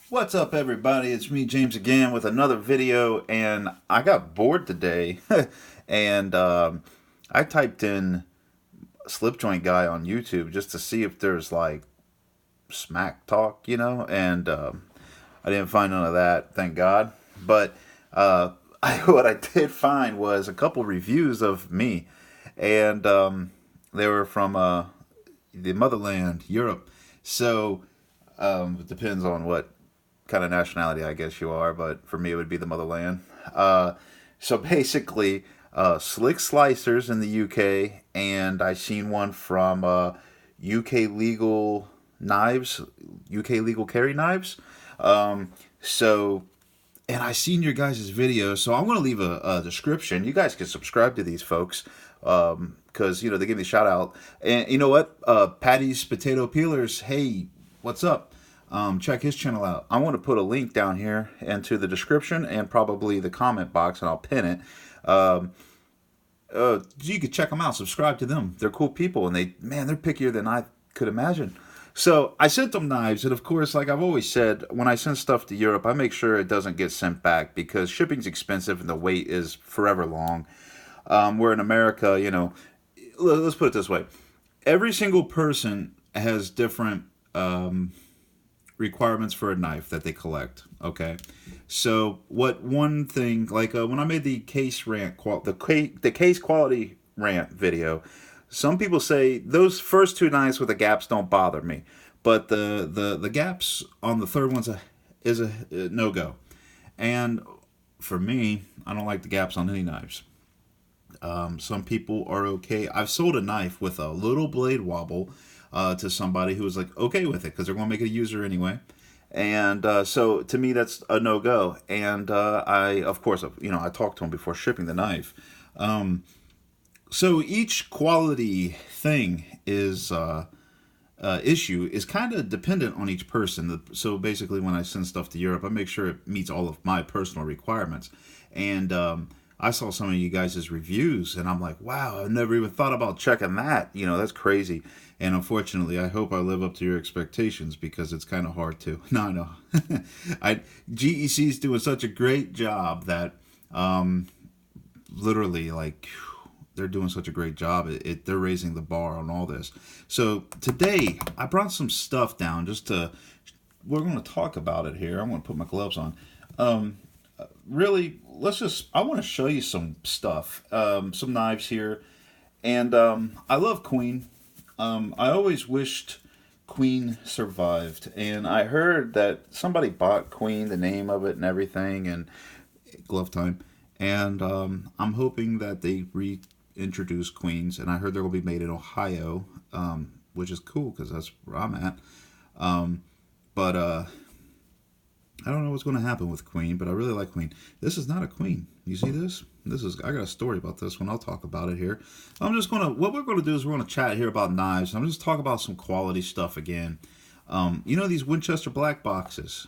What's up, everybody? It's me, James, again with another video, and I got bored today, and I typed in slip joint guy on YouTube just to see if there's like smack talk, and I didn't find none of that, thank God. But what I did find was a couple reviews of me, and they were from the motherland, Europe. So it depends on what kind of nationality I guess you are, but for me it would be the motherland. So basically, Slick Slicers in the UK, and I seen one from UK Legal Knives, UK Legal Carry Knives. So and I seen your guys' video, so I'm gonna leave a description. You guys can subscribe to these folks, because they give me a shout out. And you know what, Patty's Potato Peelers, hey, what's up? Check his channel out. I want to put a link down here into the description and probably the comment box, and I'll pin it. You could check them out, subscribe to them. They're cool people, and they're pickier than I could imagine. So I sent them knives, and of course, like I've always said, when I send stuff to Europe, I make sure it doesn't get sent back because shipping's expensive and the wait is forever long. Where in America, let's put it this way: every single person has different requirements for a knife that they collect. Okay, so what one thing like when I made the case rant, the case quality rant video, some people say those first two knives with the gaps don't bother me, but the gaps on the third one's a no go. And for me, I don't like the gaps on any knives. Some people are okay. I've sold a knife with a little blade wobble to somebody who was like okay with it because they're going to make it a user anyway. And so to me, that's a no go. And I, of course, I talked to him before shipping the knife. So each quality thing is issue is kind of dependent on each person. So basically, when I send stuff to Europe, I make sure it meets all of my personal requirements. And I saw some of you guys' reviews, and I'm like, wow, I never even thought about checking that. That's crazy. And unfortunately, I hope I live up to your expectations because it's kind of hard to. No, no. GEC is doing such a great job that literally, like, they're doing such a great job. They're raising the bar on all this. So today, I brought some stuff down we're going to talk about it here. I'm going to put my gloves on. Really, I want to show you some stuff, some knives here. And I love Queen. I always wished Queen survived. And I heard that somebody bought Queen, the name of it and everything, and glove time. And I'm hoping that they reintroduce Queens. And I heard they're going to be made in Ohio, which is cool because that's where I'm at. But I don't know what's going to happen with Queen, but I really like Queen. This is not a Queen. You see this? I got a story about this one. I'll talk about it here. What we're going to do is we're going to chat here about knives. I'm just talk about some quality stuff again. These Winchester black boxes,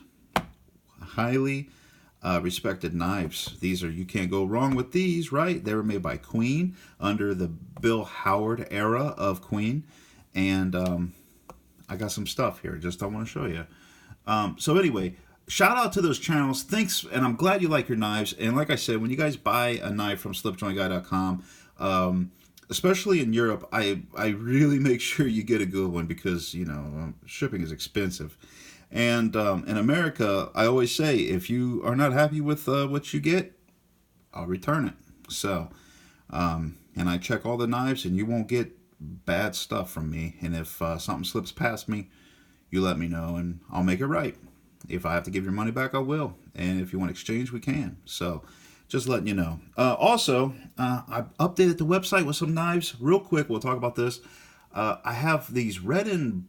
highly respected knives. You can't go wrong with these, right? They were made by Queen under the Bill Howard era of Queen. And I got some stuff here. I want to show you. So anyway, shout out to those channels. Thanks, and I'm glad you like your knives. And like I said, when you guys buy a knife from SLIPJOINTGuy.com, especially in Europe, I really make sure you get a good one because shipping is expensive. And in America, I always say if you are not happy with what you get, I'll return it. So, and I check all the knives, and you won't get bad stuff from me. And if something slips past me, you let me know, and I'll make it right. If I have to give your money back, I will. And if you want exchange, we can. So just letting you know. Also, I updated the website with some knives. Real quick, we'll talk about this. I have these red and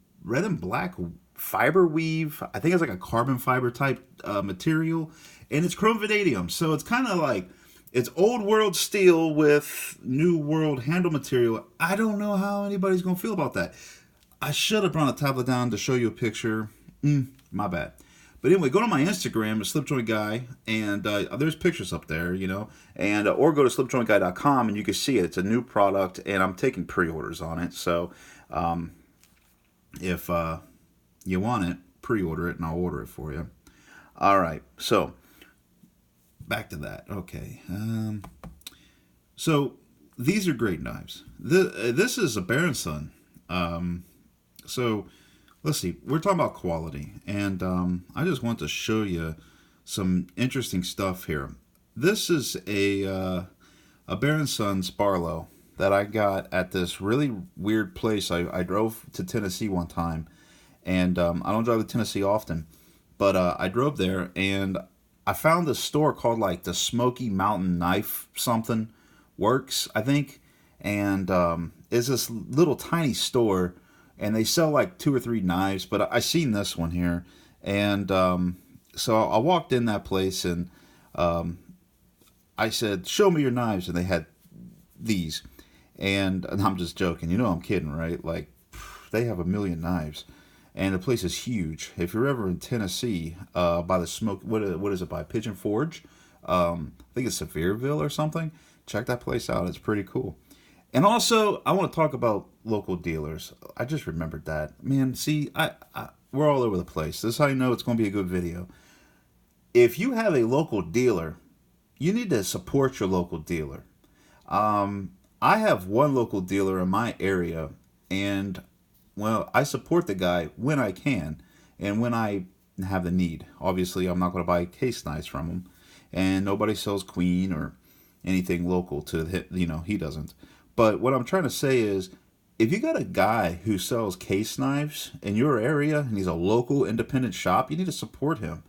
black fiber weave. I think it's like a carbon fiber type material. And it's chrome vanadium. So it's kind of like, it's old world steel with new world handle material. I don't know how anybody's going to feel about that. I should have brought a tablet down to show you a picture. My bad. But anyway, go to my Instagram, it's SLIPJOINT Guy, and there's pictures up there, and or go to slipjointguy.com and you can see it. It's a new product, and I'm taking pre-orders on it. So if you want it, pre-order it, and I'll order it for you. All right, so back to that. Okay. So these are great knives. This is a Baron. So let's see. We're talking about quality, and I just want to show you some interesting stuff here. This is a Baron Barlow that I got at this really weird place. I drove to Tennessee one time, and I don't drive to Tennessee often, but I drove there and I found this store called like the Smoky Mountain Knife something works, I think, and it's this little tiny store, and they sell like 2 or 3 knives. But I seen this one here, and so I walked in that place and I said, "Show me your knives," and they had these, and I'm just joking. You know, I'm kidding, right? Like they have a million knives. And the place is huge. If you're ever in Tennessee, by the smoke, what is it, by Pigeon Forge? I think it's Sevierville or something. Check that place out. It's pretty cool. And also, I want to talk about local dealers. I just remembered that. Man, see, we're all over the place. This is how you know it's going to be a good video. If you have a local dealer, you need to support your local dealer. I have one local dealer in my area, and well, I support the guy when I can and when I have the need. Obviously, I'm not going to buy case knives from him, and nobody sells Queen or anything local to he doesn't. But what I'm trying to say is, if you got a guy who sells case knives in your area and he's a local independent shop, you need to support him.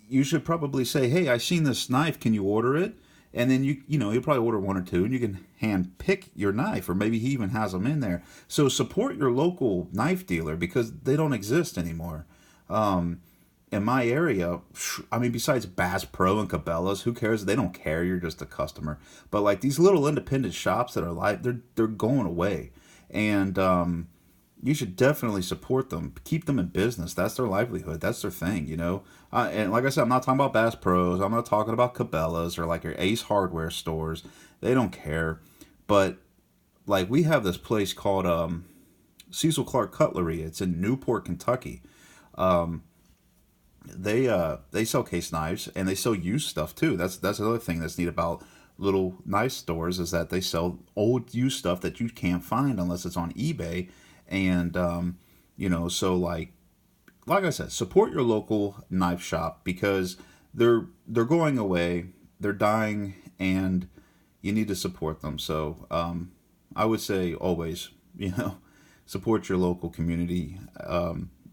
You should probably say, "Hey, I seen this knife. Can you order it?" And then you'll probably order 1 or 2, and you can hand pick your knife, or maybe he even has them in there. So support your local knife dealer because they don't exist anymore. In my area, I mean, besides Bass Pro and Cabela's, who cares? They don't care. You're just a customer. But like these little independent shops that are like they're going away, and you should definitely support them. Keep them in business. That's their livelihood. That's their thing, And like I said, I'm not talking about Bass Pros. I'm not talking about Cabela's or like your Ace Hardware stores. They don't care. But like we have this place called Cecil Clark Cutlery. It's in Newport, Kentucky. They sell case knives and they sell used stuff too. That's another thing that's neat about little knife stores, is that they sell old used stuff that you can't find unless it's on eBay. And so like I said, support your local knife shop because they're going away, they're dying, and you need to support them. So I would say always, support your local community.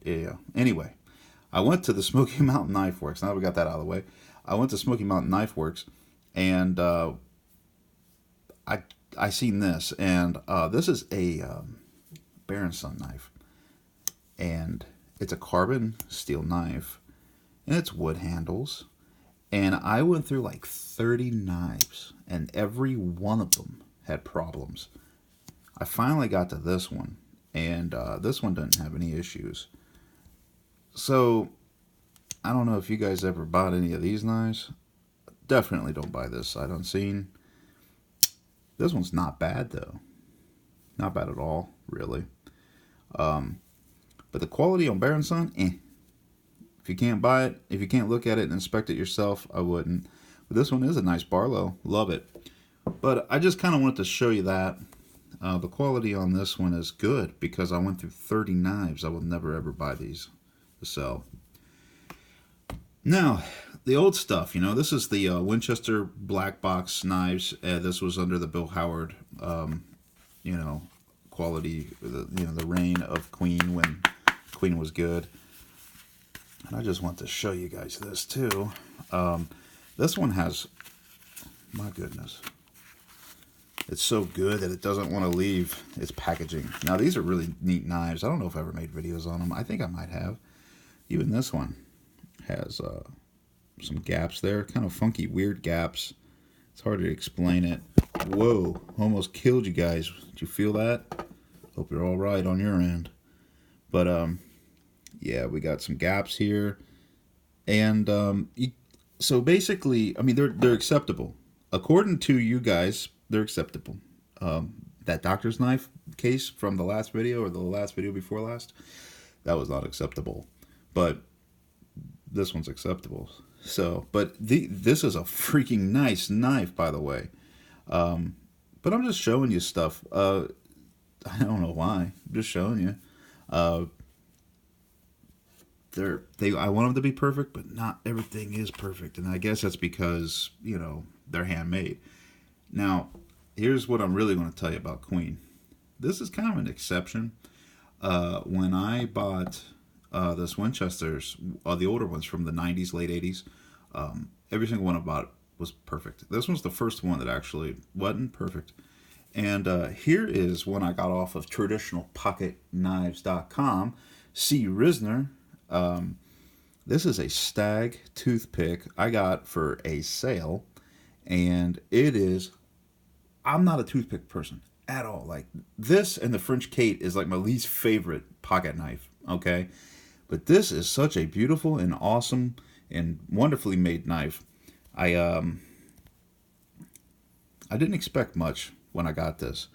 Yeah. Anyway, I went to the Smoky Mountain Knife Works. Now we got that out of the way. I went to Smoky Mountain Knife Works, and I seen this, and this is a Baron knife, and it's a carbon steel knife, and it's wood handles, and I went through like 30 knives, and every one of them had problems. I finally got to this one, and this one didn't have any issues. So I don't know if you guys ever bought any of these knives. Definitely don't buy this sight unseen. This one's not bad though, not bad at all, really. But the quality on Baron, if you can't buy it, if you can't look at it and inspect it yourself, I wouldn't. But this one is a nice Barlow. Love it. But I just kind of wanted to show you that. The quality on this one is good because I went through 30 knives. I will never ever buy these to sell. Now, the old stuff, this is the Winchester black box knives. This was under the Bill Howard, quality, the reign of Queen, when Queen was good. And I just want to show you guys this too. This one has, my goodness, it's so good that it doesn't want to leave its packaging. Now these are really neat knives. I don't know if I ever made videos on them. I think I might have. Even this one has some gaps there, kind of funky, weird gaps. It's hard to explain it. Whoa, almost killed you guys. Did you feel that? Hope you're all right on your end. But yeah, we got some gaps here, and so basically, I mean, they're acceptable according to you guys. They're acceptable. That doctor's knife case from the last video, or the last video before last, that was not acceptable. But this one's acceptable. So, but this is a freaking nice knife, by the way. But I'm just showing you stuff. I don't know why. I'm just showing you. Uh, I want them to be perfect, but not everything is perfect, and I guess that's because they're handmade. Now, here's what I'm really going to tell you about Queen. This is kind of an exception. When I bought this Winchester's, the older ones from the 90s, late 80s, every single one I bought was perfect. This one's the first one that actually wasn't perfect. And here is one I got off of traditionalpocketknives.com. C. Risner. This is a stag toothpick I got for a sale. And it is, I'm not a toothpick person at all. Like, this and the French Kate is like my least favorite pocket knife, okay? But this is such a beautiful and awesome and wonderfully made knife. I didn't expect much when I got this.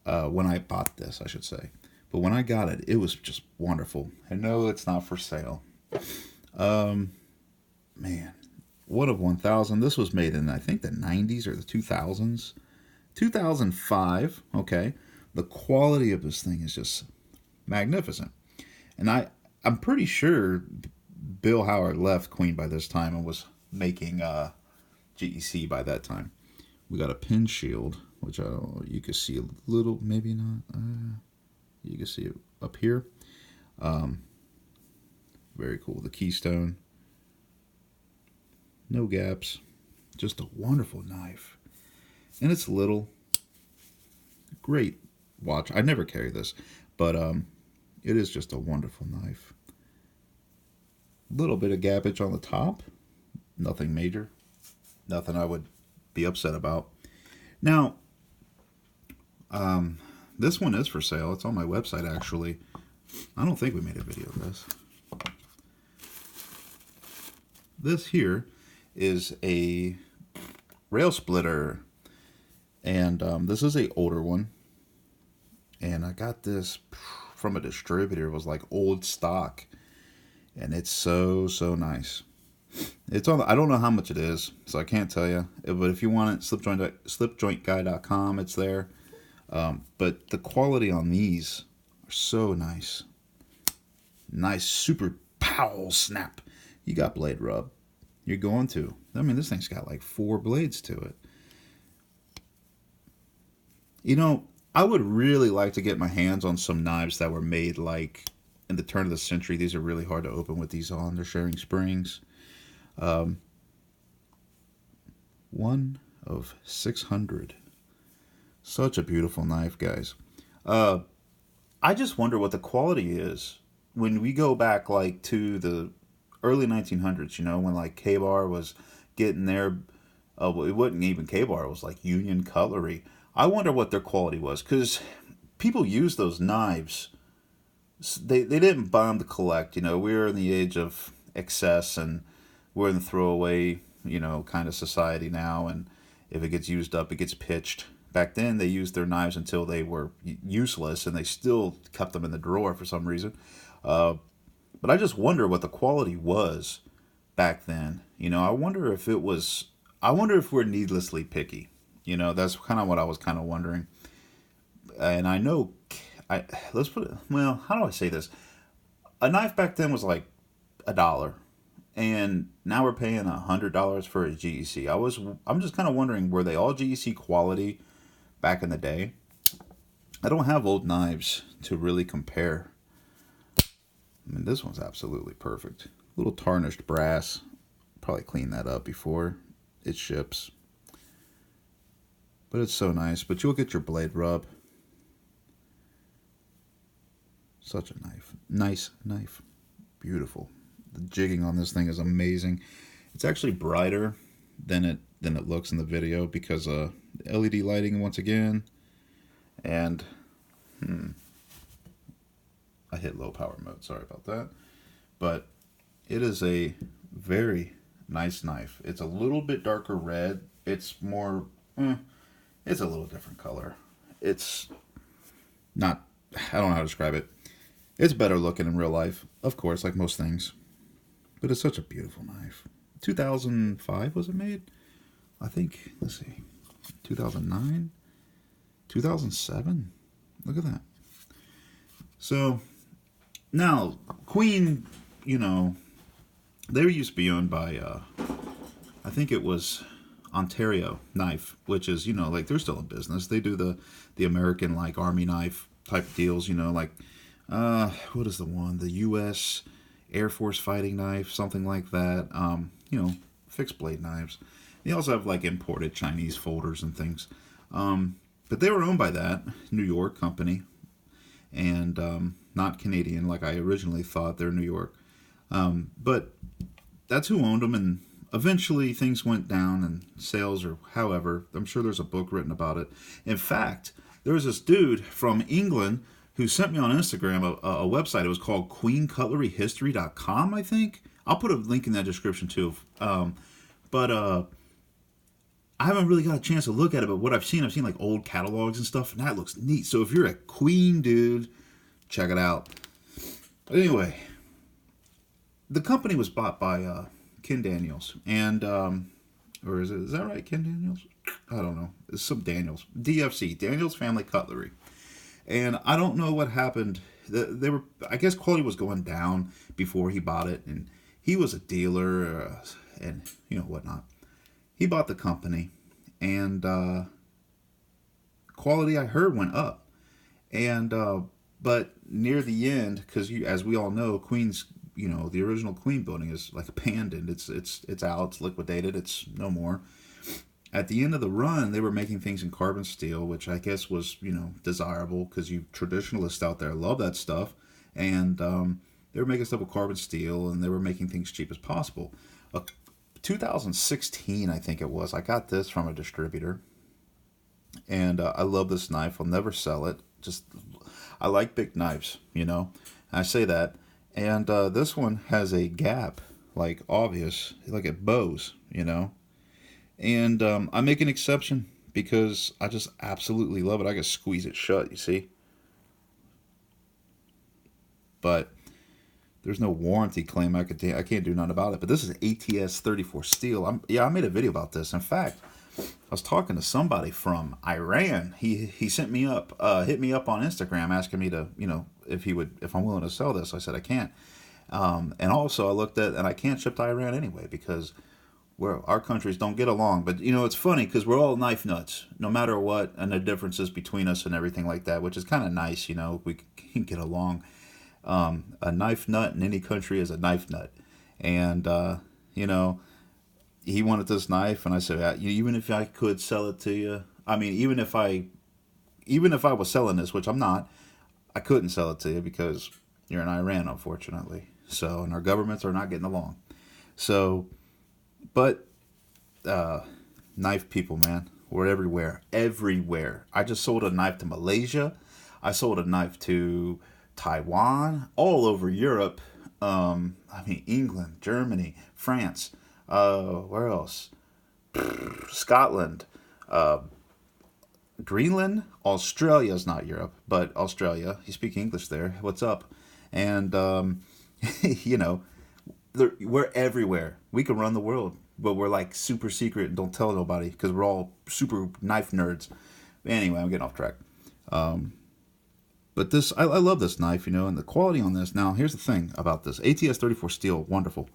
When I bought this, I should say. But when I got it, it was just wonderful. And no, it's not for sale. Man, one of 1,000. This was made in, I think, the 90s or the 2000s. 2005, okay. The quality of this thing is just magnificent. And I'm pretty sure Bill Howard left Queen by this time and was making GEC by that time. We got a pin shield, which you can see a little, maybe not. You can see it up here. Very cool. The keystone. No gaps. Just a wonderful knife. And it's little. Great watch. I never carry this, but it is just a wonderful knife. Little bit of gappage on the top. Nothing major. Nothing I would be upset about. Now, this one is for sale. It's on my website, actually. I don't think we made a video of this. This here is a rail splitter, and this is a older one. And I got this from a distributor. It was like old stock, and it's so nice. It's on. I don't know how much it is, so I can't tell you. But if you want it, SLIPJOINTguy.com. It's there. But the quality on these are so nice. Nice, super pow snap. You got blade rub. You're going to. I mean, this thing's got like 4 blades to it. I would really like to get my hands on some knives that were made like in the turn of the century. These are really hard to open with these on. They're sharing springs. 1 of 600. Such a beautiful knife, guys. I just wonder what the quality is when we go back like to the early 1900s, when like K-Bar was getting there. It wasn't even K-Bar, it was like Union Cutlery. I wonder what their quality was, because people use those knives. They didn't buy them to collect. We're in the age of excess, and we're in the throwaway, kind of society now, and if it gets used up, it gets pitched. Back then, they used their knives until they were useless, and they still kept them in the drawer for some reason. But I just wonder what the quality was back then. I wonder if we're needlessly picky. That's kind of what I was kind of wondering. And I know, let's put it, well, how do I say this? A knife back then was like $1. And now we're paying $100 for a GEC. I'm just kind of wondering, were they all GEC quality back in the day? I don't have old knives to really compare. I mean, this one's absolutely perfect. A little tarnished brass. Probably clean that up before it ships. But it's so nice. But you'll get your blade rub. Such a knife. Nice knife. Beautiful. The jigging on this thing is amazing. It's actually brighter than it looks in the video because LED lighting once again. And I hit low power mode. Sorry about that. But it is a very nice knife. It's a little bit darker red. It's more, it's a little different color. It's not, I don't know how to describe it. It's better looking in real life, of course, like most things. But it's such a beautiful knife. 2005 was it made? I think, let's see, 2009? 2007? Look at that. So, now, Queen, you know, they used to be owned by, I think it was Ontario Knife, which is, you know, like they're still in business. They do the American, like, Army knife type deals, you know, like, what is the one? The U.S. Air Force fighting knife, something like that. You know, fixed blade knives. They also have, like, imported Chinese folders and things. But they were owned by that New York company, and not Canadian like I originally thought. They're New York. But that's who owned them, and eventually things went down and sales, or however, I'm sure there's a book written about it. In fact, there was this dude from England who sent me on Instagram a website. It was called QueenCutleryHistory.com, I think. I'll put a link in that description too. But I haven't really got a chance to look at it, but what I've seen like old catalogs and stuff, and that looks neat. So if you're a Queen dude, check it out. But anyway, the company was bought by Ken Daniels, and or is that right, Ken Daniels? I don't know. It's some Daniels. DFC, Daniels Family Cutlery. And I don't know what happened. They were, I guess, quality was going down before he bought it, and he was a dealer, and you know whatnot. He bought the company, and quality, I heard, went up. And but near the end, because as we all know, Queen's, you know, the original Queen building is like abandoned. It's out. It's liquidated. It's no more. At the end of the run, they were making things in carbon steel, which I guess was, you know, desirable because you traditionalists out there love that stuff. And they were making stuff with carbon steel, and they were making things cheap as possible. 2016, I think it was. I got this from a distributor, and I love this knife. I'll never sell it. Just, I like big knives, you know. I say that. And this one has a gap, like obvious, like it bows, you know. And I make an exception because I just absolutely love it. I can squeeze it shut, you see. But there's no warranty claim. I can't do nothing about it. But this is ATS 34 steel. I made a video about this. In fact, I was talking to somebody from Iran. He sent me up, hit me up on Instagram asking me to, you know, if I'm willing to sell this. I said I can't. And also I looked at, and I can't ship to Iran anyway because our countries don't get along. But you know, it's funny because we're all knife nuts, no matter what, and the differences between us and everything like that, which is kind of nice. You know, we can get along. A knife nut in any country is a knife nut, and you know, he wanted this knife, and I said, even if I could sell it to you, I mean, even if I was selling this, which I'm not, I couldn't sell it to you because you're in Iran, unfortunately. So, and our governments are not getting along. So, but knife people, man, we're everywhere. I just sold a knife to Malaysia. I sold a knife to Taiwan, all over Europe. I mean, England, Germany, France. Where else? Scotland, Greenland, Australia's not Europe, but Australia. You speak English there. What's up? And you know, we're everywhere. We can run the world, but we're like super secret and don't tell nobody because we're all super knife nerds. Anyway, I'm getting off track. But this, I love this knife, you know, and the quality on this. Now, here's the thing about this. ATS 34 steel, wonderful.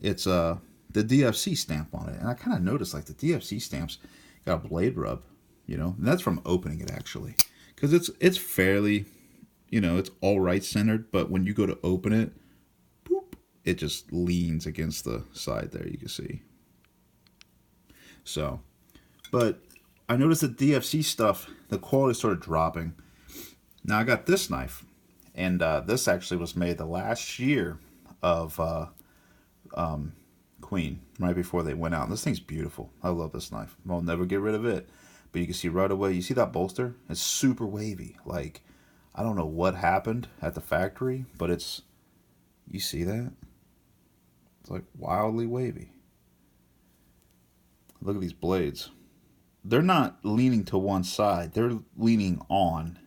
It's the DFC stamp on it. And I kind of noticed, like, the DFC stamps got a blade rub, you know. And that's from opening it, actually. Because it's fairly, you know, it's all right centered. But when you go to open it, boop, it just leans against the side there, you can see. So, but I noticed the DFC stuff, the quality started dropping. Now I got this knife, and this actually was made the last year of Queen, right before they went out. And this thing's beautiful. I love this knife. I'll never get rid of it. But you can see right away, you see that bolster? It's super wavy. Like, I don't know what happened at the factory, but you see that? It's like wildly wavy. Look at these blades. They're not leaning to one side. They're leaning on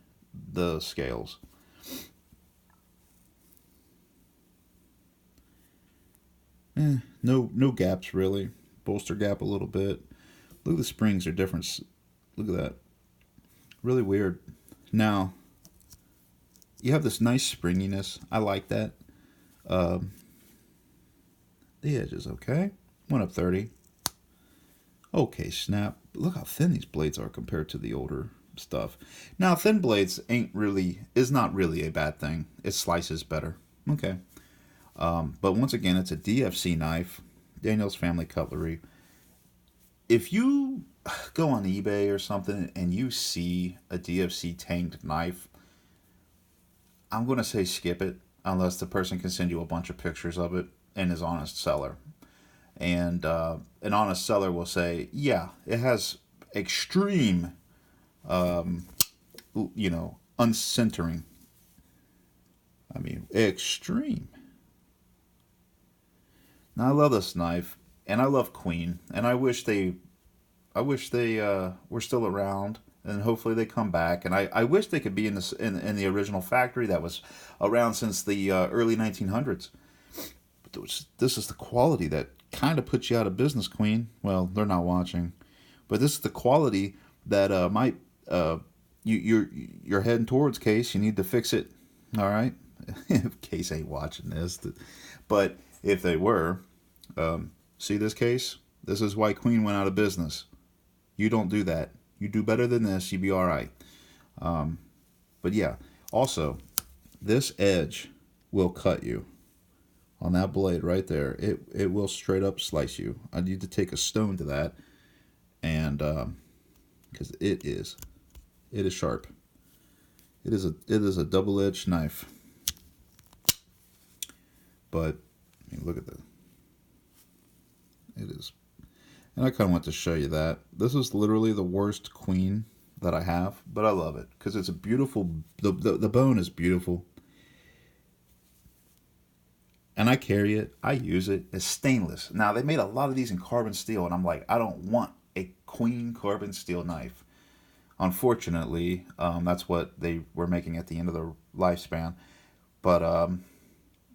the scales. No gaps really. Bolster gap a little bit. Look at the springs are different. Look at that. Really weird. Now, you have this nice springiness. I like that. Um, the edge is okay. Went up 30. Okay, snap. Look how thin these blades are compared to the older stuff. Now, thin blades is not really a bad thing. It slices better. Okay. But once again, it's a DFC knife, Daniel's Family Cutlery. If you go on eBay or something and you see a DFC tanked knife, I'm going to say skip it unless the person can send you a bunch of pictures of it and is honest seller. And an honest seller will say, yeah, it has extreme, uncentering. I mean, extreme. Now I love this knife, and I love Queen, and I wish they were still around, and hopefully they come back. And I wish they could be in the original factory that was around since the early 1900s. But this is the quality that kind of puts you out of business, Queen. Well, they're not watching, but this is the quality that might you're heading towards, Case. You need to fix it. All right, Case ain't watching this, but if they were, see this, Case. This is why Queen went out of business. You don't do that. You do better than this. You'd be all right. But yeah, also, this edge will cut you on that blade right there. It will straight up slice you. I need to take a stone to that, and because it is sharp. It is a double-edged knife. But I mean, look at that. It is. And I kind of want to show you that. This is literally the worst Queen that I have, but I love it because it's a beautiful, the bone is beautiful. And I carry it. I use it. It's stainless. Now, they made a lot of these in carbon steel, and I'm like, I don't want a Queen carbon steel knife. Unfortunately, that's what they were making at the end of their lifespan. But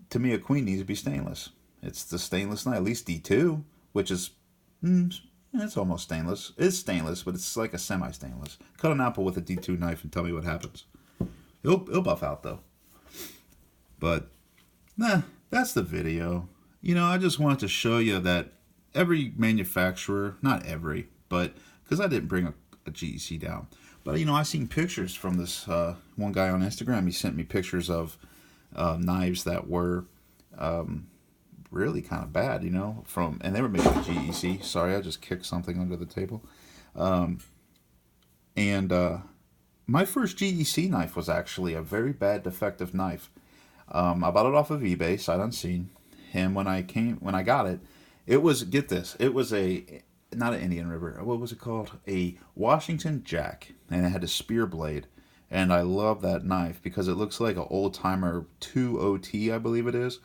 to me, a Queen needs to be stainless. It's the stainless knife, at least D2, which is... it's almost stainless. It's stainless, but it's like a semi-stainless. Cut an apple with a D2 knife and tell me what happens. It'll buff out, though. But, that's the video. I just wanted to show you that every manufacturer, not every, but, because I didn't bring a GEC down. But, I seen pictures from this one guy on Instagram. He sent me pictures of knives that were... really kind of bad, and they were making GEC. Sorry, I just kicked something under the table. My first GEC knife was actually a very bad defective knife. I bought it off of eBay, sight unseen, and when I got it, it was, get this, it was not an Indian River, what was it called? A Washington Jack, and it had a spear blade. And I love that knife because it looks like an old timer 2OT, I believe it is.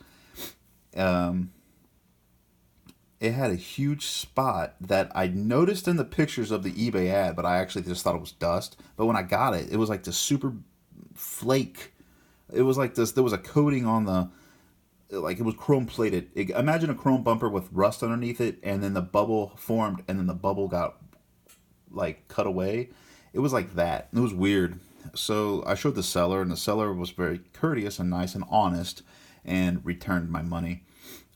It had a huge spot that I noticed in the pictures of the eBay ad, but I actually just thought it was dust. But when I got it, it was like this super flake. It was like this. There was a coating on like it was chrome plated. Imagine a chrome bumper with rust underneath it, and then the bubble formed, and then the bubble got like cut away. It was like that. It was weird. So I showed the seller, and the seller was very courteous and nice and honest, and returned my money.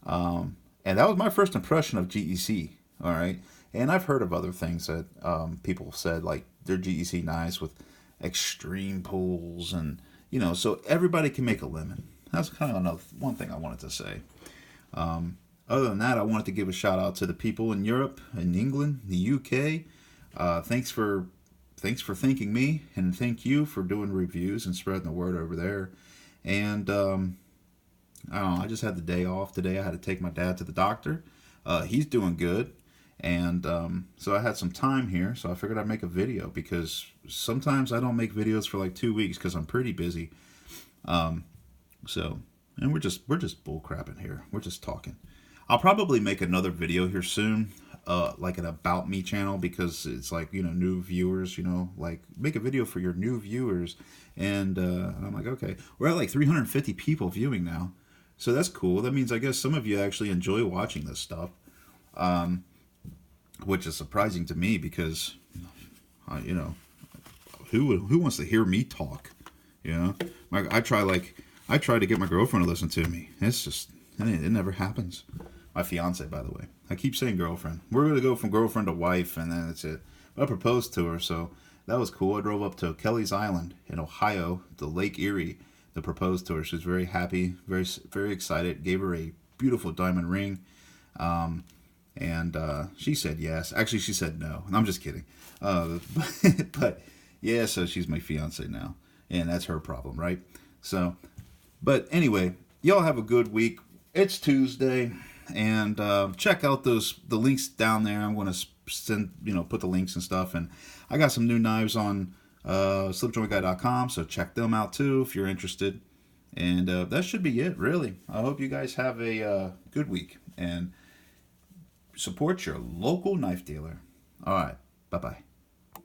And that was my first impression of GEC. All right. And I've heard of other things that people said, like they're GEC knives with extreme pulls, and so everybody can make a lemon. That's kind of one thing I wanted to say. Other than that, I wanted to give a shout out to the people in Europe, in England, the UK. Thanks for thanking me, and thank you for doing reviews and spreading the word over there. And I don't know, I just had the day off today. I had to take my dad to the doctor. He's doing good. And so I had some time here, so I figured I'd make a video, because sometimes I don't make videos for like 2 weeks because I'm pretty busy. And we're just bullcrapping here. We're just talking. I'll probably make another video here soon, like an About Me channel, because it's like, new viewers, like make a video for your new viewers. And I'm like, okay, we're at like 350 people viewing now. So that's cool. That means I guess some of you actually enjoy watching this stuff, which is surprising to me because, you know, who wants to hear me talk? You know, I try to get my girlfriend to listen to me. It's just it never happens. My fiance, by the way. I keep saying girlfriend. We're gonna go from girlfriend to wife, and then that's it. But I proposed to her, so that was cool. I drove up to Kelly's Island in Ohio, the Lake Erie, to propose to her. She was very happy, very excited. Gave her a beautiful diamond ring, and she said yes. Actually, she said no. And I'm just kidding. But yeah, so she's my fiance now, and that's her problem, right? So, but anyway, y'all have a good week. It's Tuesday, and check out the links down there. I'm going to put the links and stuff, and I got some new knives on SLIPJOINTguy.com, so check them out too if you're interested. And that should be it, really. I hope you guys have a good week, and support your local knife dealer. All right, bye-bye.